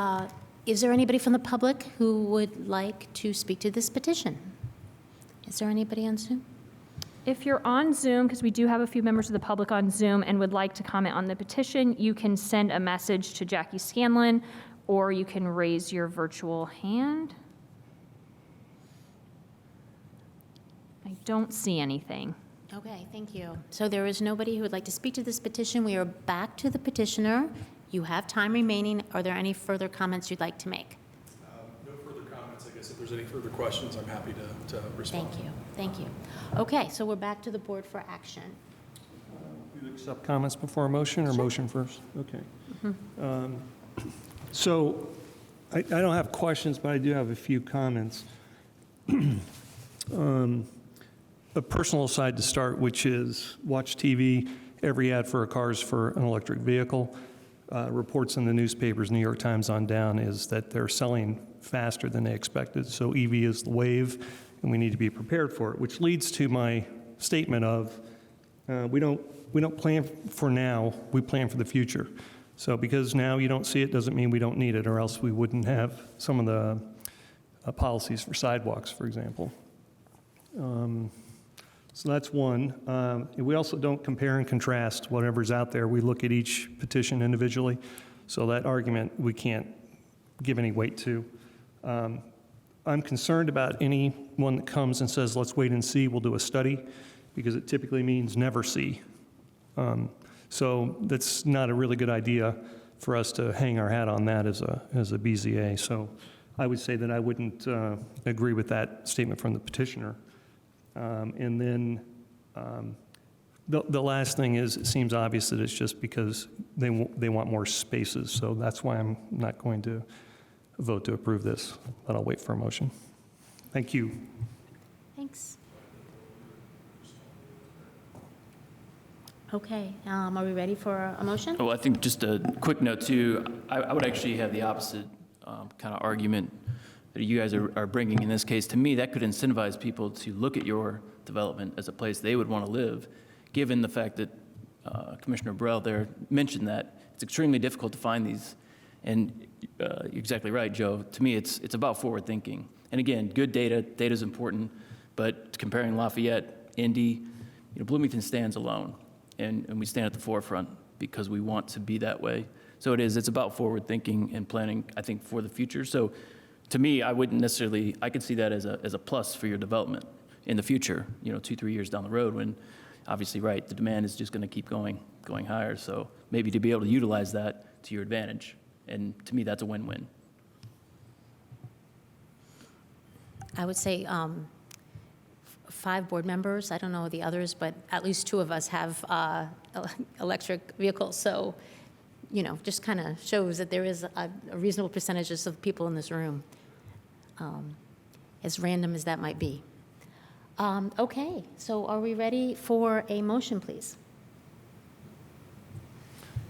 Speaker 1: is there anybody from the public who would like to speak to this petition? Is there anybody on Zoom?
Speaker 6: If you're on Zoom, because we do have a few members of the public on Zoom and would like to comment on the petition, you can send a message to Jackie Scanlon, or you can raise your virtual hand. I don't see anything.
Speaker 1: Okay, thank you. So there is nobody who would like to speak to this petition. We are back to the petitioner. You have time remaining. Are there any further comments you'd like to make?
Speaker 15: No further comments. I guess if there's any further questions, I'm happy to respond.
Speaker 1: Thank you. Thank you. Okay, so we're back to the board for action.
Speaker 4: Do you accept comments before a motion or motion first? Okay. So I don't have questions, but I do have a few comments. A personal aside to start, which is watch TV, every ad for a car is for an electric vehicle. Reports in the newspapers, New York Times on down, is that they're selling faster than they expected. So EV is the wave, and we need to be prepared for it, which leads to my statement of we don't plan for now, we plan for the future. So because now you don't see it doesn't mean we don't need it, or else we wouldn't have some of the policies for sidewalks, for example. So that's one. We also don't compare and contrast whatever's out there. We look at each petition individually. So that argument we can't give any weight to. I'm concerned about anyone that comes and says, let's wait and see, we'll do a study, because it typically means never see. So that's not a really good idea for us to hang our hat on that as a BZA. So I would say that I wouldn't agree with that statement from the petitioner. And then the last thing is, it seems obvious that it's just because they want more spaces. So that's why I'm not going to vote to approve this, but I'll wait for a motion. Thank you.
Speaker 1: Thanks. Okay, are we ready for a motion?
Speaker 7: Well, I think just a quick note too, I would actually have the opposite kind of argument that you guys are bringing in this case. To me, that could incentivize people to look at your development as a place they would want to live, given the fact that Commissioner Burrell there mentioned that it's extremely difficult to find these. And you're exactly right, Joe. To me, it's about forward thinking. And again, good data is important, but comparing Lafayette, Indy, Bloomington stands alone. And we stand at the forefront because we want to be that way. So it's about forward thinking and planning, I think, for the future. So to me, I wouldn't necessarily, I could see that as a plus for your development in the future, 2-3 years down the road, when obviously, right, the demand is just going to keep going higher. So maybe to be able to utilize that to your advantage. And to me, that's a win-win.
Speaker 1: I would say 5 board members, I don't know the others, but at least 2 of us have electric vehicles. So, just kind of shows that there is a reasonable percentage of people in this room, as random as that might be. Okay, so are we ready for a motion, please?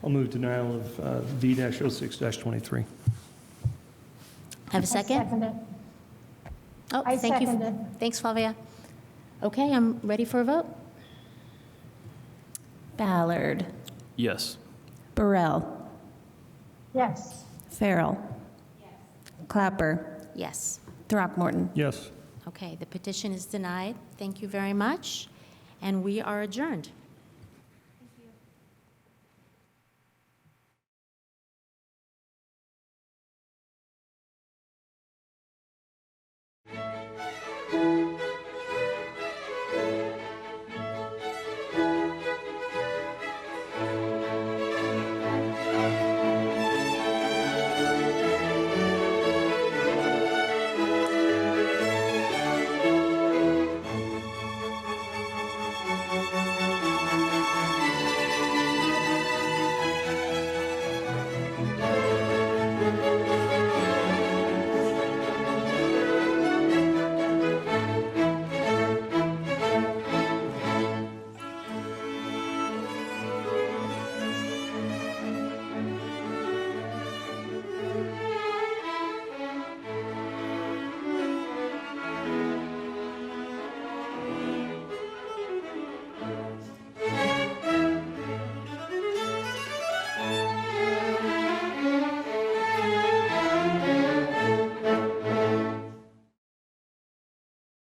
Speaker 4: I'll move denial of V-06-23.
Speaker 1: Have a second?
Speaker 3: I second it.
Speaker 1: Oh,
Speaker 3: I
Speaker 1: thank you.
Speaker 3: second it.
Speaker 1: Thanks, Flavia. Okay, I'm ready for a vote.
Speaker 12: Ballard.
Speaker 7: Yes.
Speaker 12: Burrell.
Speaker 3: Yes.
Speaker 12: Farrell. Clapper.
Speaker 1: Yes.
Speaker 12: Throckmorton.
Speaker 4: Yes.
Speaker 1: Okay, the petition is denied. Thank you very much, and we are adjourned.